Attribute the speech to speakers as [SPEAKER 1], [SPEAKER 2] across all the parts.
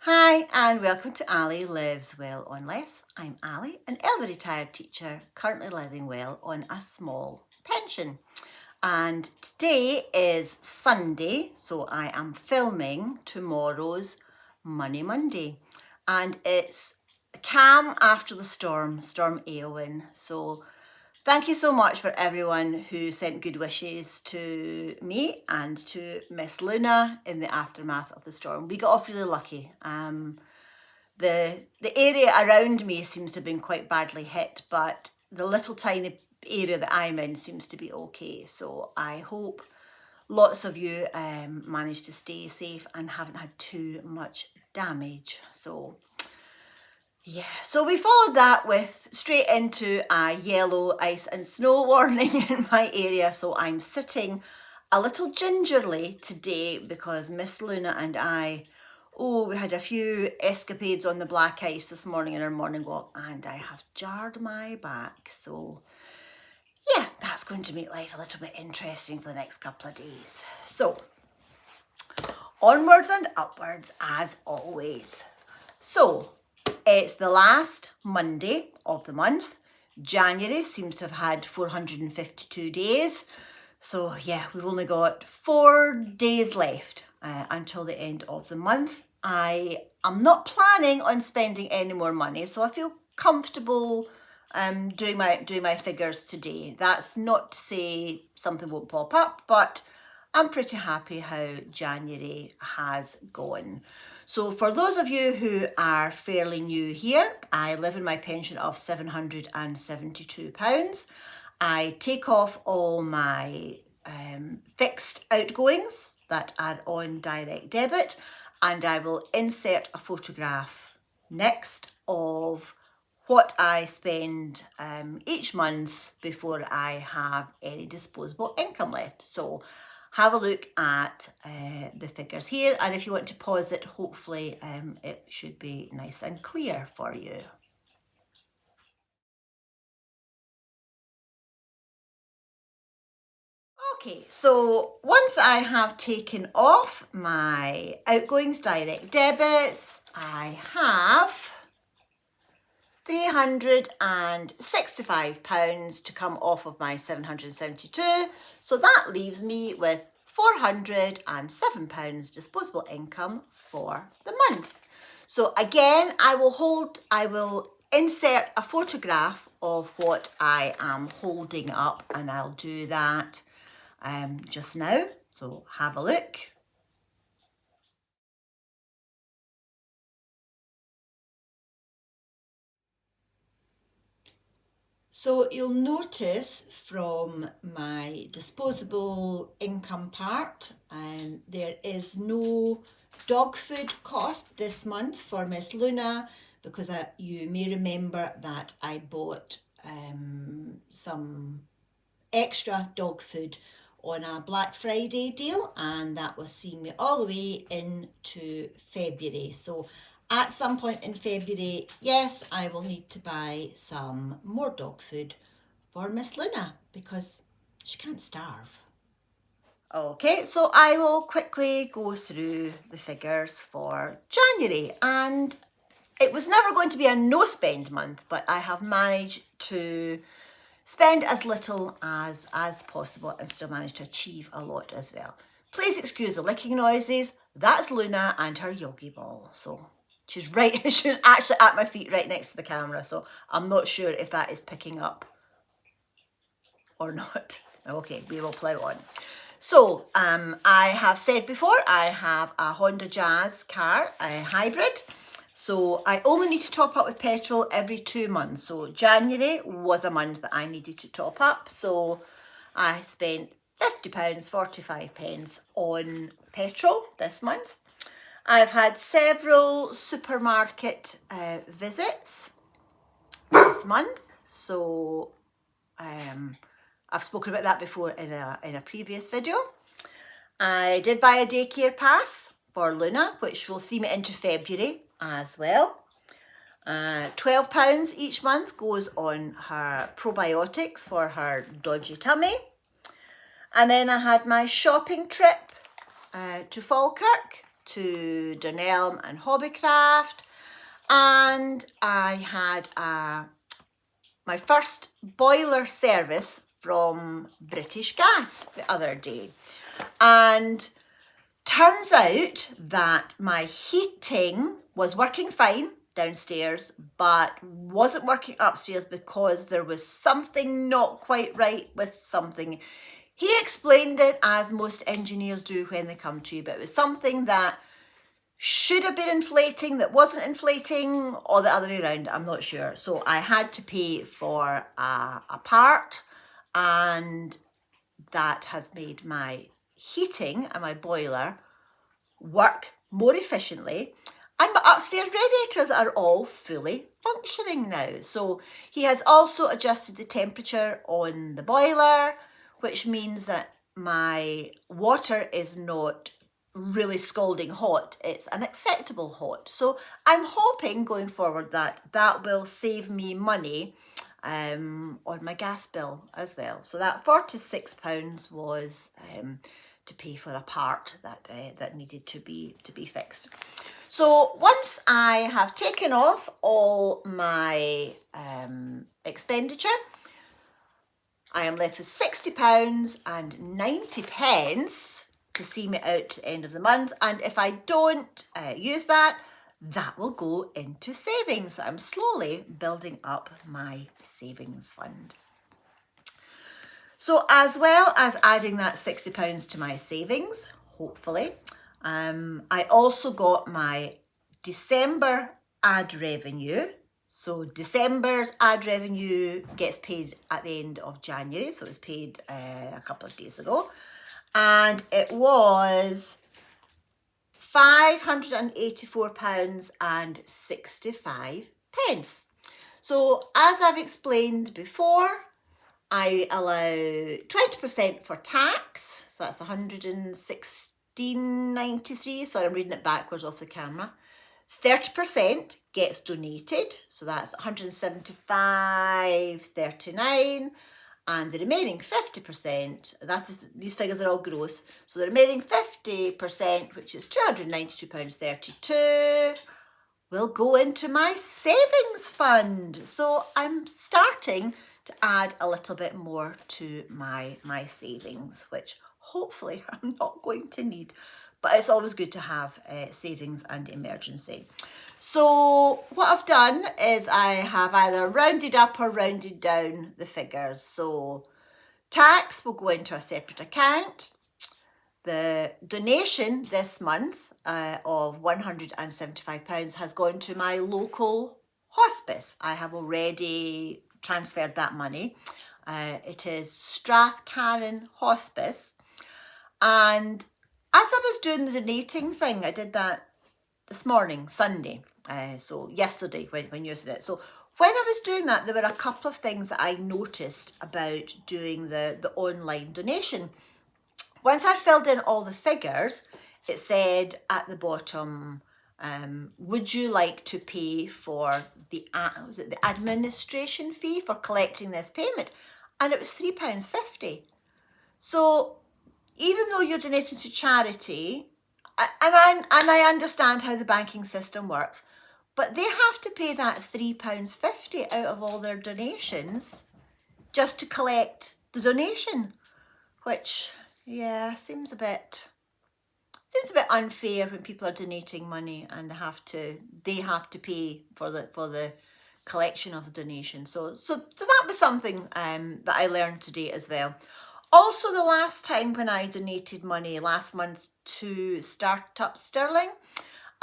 [SPEAKER 1] Hi and welcome to Ali Lives Well on Less. I'm Ali, an early retired teacher currently living well on a small pension. And today is Sunday, so I am filming tomorrow's Money Monday. And it's calm after the storm, Storm Éowyn. So thank you so much for everyone who sent good wishes to me and to Miss Luna in the aftermath of the storm. We got off really lucky. The area around me seems to have been quite badly hit, but the little tiny area that I'm in seems to be okay. So I hope lots of you managed to stay safe and haven't had too much damage. So yeah, so we followed that with straight into a yellow ice and snow warning in my area. So I'm sitting a little gingerly today because Miss Luna and I, we had a few escapades on the black ice this morning in our morning walk and I have jarred my back. So yeah, that's going to make life a little bit interesting for the next couple of days. So onwards and upwards as always. So it's the last Monday of the month. January seems to have had 452 days. So yeah, we've only got 4 days left until the end of the month. I am not planning on spending any more money, so I feel comfortable doing my figures today. That's not to say something won't pop up, but I'm pretty happy how January has gone. So for those of you who are fairly new here, I live in my pension of £772. I take off all my fixed outgoings that are on direct debit, and I will insert a photograph next of what I spend each month before I have any disposable income left. So have a look at the figures here, and if you want to pause it, hopefully it should be nice and clear for you. Okay, so once I have taken off my outgoings, direct debits, I have £365 to come off of my 772. So that leaves me with £407 disposable income for the month. So again, I will insert a photograph of what I am holding up, and I'll do that just now. So have a look. So you'll notice from my disposable income part, there is no dog food cost this month for Miss Luna, because you may remember that I bought some extra dog food on a Black Friday deal, and that was seeing me all the way into February. So at some point in February, yes, I will need to buy some more dog food for Miss Luna because she can't starve. Okay, so I will quickly go through the figures for January, and it was never going to be a no spend month, but I have managed to spend as little as possible and still manage to achieve a lot as well. Please excuse the licking noises. That's Luna and her yogi ball. So she's actually at my feet right next to the camera. So I'm not sure if that is picking up or not. Okay, we will plow on. So I have said before, I have a Honda Jazz car, a hybrid. So I only need to top up with petrol every 2 months. So January was a month that I needed to top up. So I spent £50, 45 pence on petrol this month. I've had several supermarket visits this month. So I've spoken about that before in a previous video. I did buy a daycare pass for Luna, which will see me into February as well. £12 each month goes on her probiotics for her dodgy tummy. And then I had my shopping trip to Falkirk to Dunelm and Hobbycraft, and I had my first boiler service from British Gas the other day. And turns out that my heating was working fine downstairs, but wasn't working upstairs because there was something not quite right with something. He explained it as most engineers do when they come to you, but it was something that should have been inflating that wasn't inflating, or the other way around, I'm not sure. So I had to pay for a part, and that has made my heating and my boiler work more efficiently, and my upstairs radiators are all fully functioning now. So he has also adjusted the temperature on the boiler, which means that my water is not really scalding hot, it's an acceptable hot. So I'm hoping going forward that that will save me money on my gas bill as well. So that £46 was to pay for a part that needed to be fixed. So once I have taken off all my expenditure, I am left with £60.90 to see me out to the end of the month. And if I don't use that, that will go into savings. So I'm slowly building up my savings fund. So as well as adding that £60 to my savings, hopefully, I also got my December ad revenue. So December's ad revenue gets paid at the end of January. So it was paid a couple of days ago. And it was £584.65. So as I've explained before, I allow 20% for tax. So that's £116.93. Sorry, I'm reading it backwards off the camera. 30% gets donated. So that's £175.39. And the remaining 50%, these figures are all gross, so the remaining 50%, which is £292.32, will go into my savings fund. So I'm starting to add a little bit more to my savings, which hopefully I'm not going to need. But it's always good to have savings and emergency. So what I've done is I have either rounded up or rounded down the figures. So tax will go into a separate account. The donation this month of £175 has gone to my local hospice. I have already transferred that money. It is Strathcarron Hospice. And as I was doing the donating thing, I did that this morning, Sunday, so yesterday when you said it. So when I was doing that, there were a couple of things that I noticed about doing the online donation. Once I'd filled in all the figures, it said at the bottom, would you like to pay for the administration fee for collecting this payment? And it was £3.50. So even though you're donating to charity, and I understand how the banking system works, but they have to pay that £3.50 out of all their donations just to collect the donation, which, yeah, seems a bit unfair when people are donating money and they have to pay for the collection of the donation. So that was something that I learned today as well. Also, the last time when I donated money last month to Startup Stirling,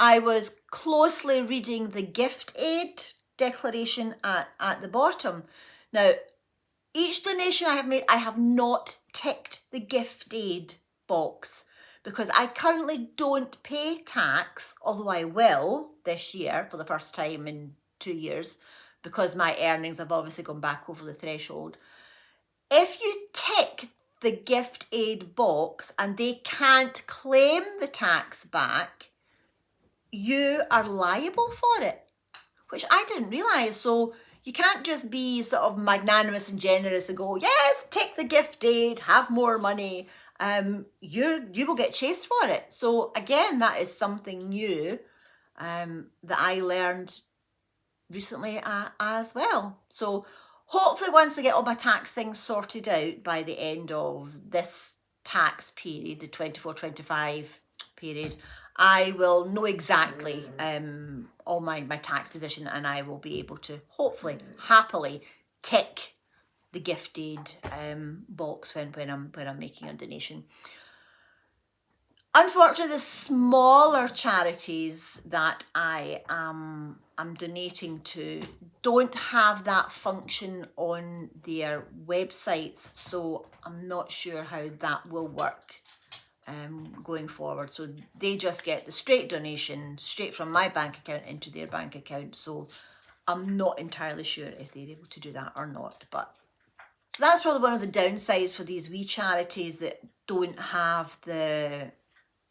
[SPEAKER 1] I was closely reading the gift aid declaration at the bottom. Now, each donation I have made, I have not ticked the gift aid box because I currently don't pay tax, although I will this year for the first time in 2 years because my earnings have obviously gone back over the threshold. If you tick the gift aid box and they can't claim the tax back, you are liable for it, which I didn't realise. So you can't just be sort of magnanimous and generous and go, yes, take the gift aid, have more money, you will get chased for it. So again, that is something new that I learned recently as well. So hopefully once I get all my tax things sorted out by the end of this tax period, the 24-25 period, I will know exactly all my tax position, and I will be able to hopefully happily tick the gifted box when I'm making a donation. Unfortunately, the smaller charities that I'm donating to don't have that function on their websites, so I'm not sure how that will work going forward. So they just get the straight donation straight from my bank account into their bank account. So I'm not entirely sure if they're able to do that or not. But so that's probably one of the downsides for these wee charities that don't have the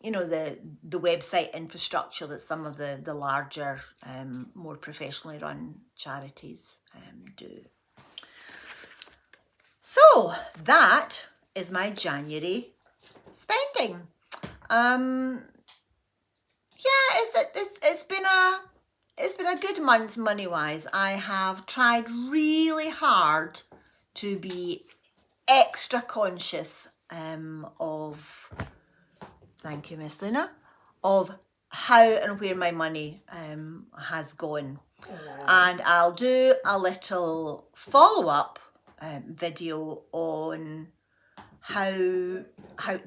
[SPEAKER 1] the website infrastructure that some of the larger, more professionally run charities do. So that is my January spending. Yeah, it's been a good month money wise. I have tried really hard to be extra conscious of, thank you Miss Luna, of how and where my money has gone. And I'll do a little follow-up video on how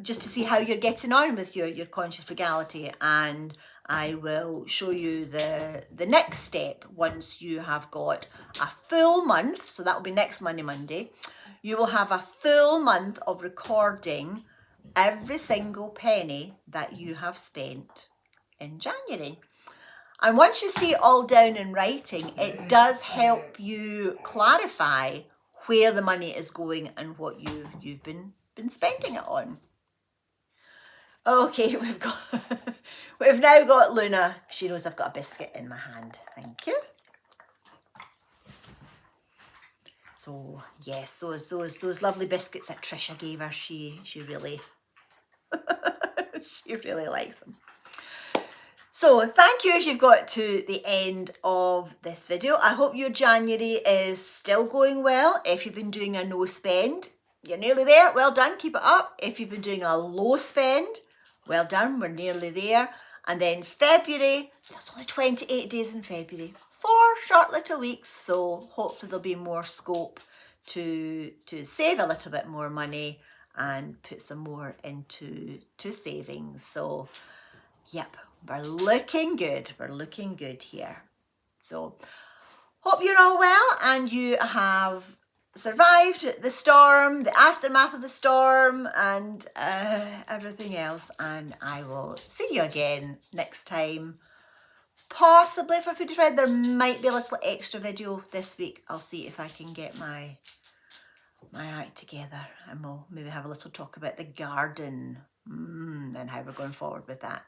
[SPEAKER 1] just to see how you're getting on with your conscious frugality, and I will show you the next step once you have got a full month. So that will be next Monday. You will have a full month of recording every single penny that you have spent in January. And once you see it all down in writing, it does help you clarify where the money is going and what you've been spending it on. Okay, we've now got Luna. She knows I've got a biscuit in my hand. Thank you. So yes, those lovely biscuits that Trisha gave her, she really she really likes them. So thank you if you've got to the end of this video. I hope your January is still going well. If you've been doing a no spend, you're nearly there. Well done, keep it up. If you've been doing a low spend, well done, we're nearly there. And then February, there's only 28 days in February, 4 short little weeks. So hopefully there'll be more scope to save a little bit more money and put some more into savings. So yep, we're looking good. We're looking good here. So hope you're all well and you have survived the storm, the aftermath of the storm, and everything else. And I will see you again next time, possibly for Foodie Friday. There might be a little extra video this week. I'll see if I can get my act together, and we'll maybe have a little talk about the garden and how we're going forward with that.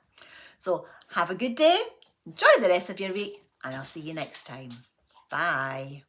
[SPEAKER 1] So have a good day, enjoy the rest of your week, and I'll see you next time. Bye.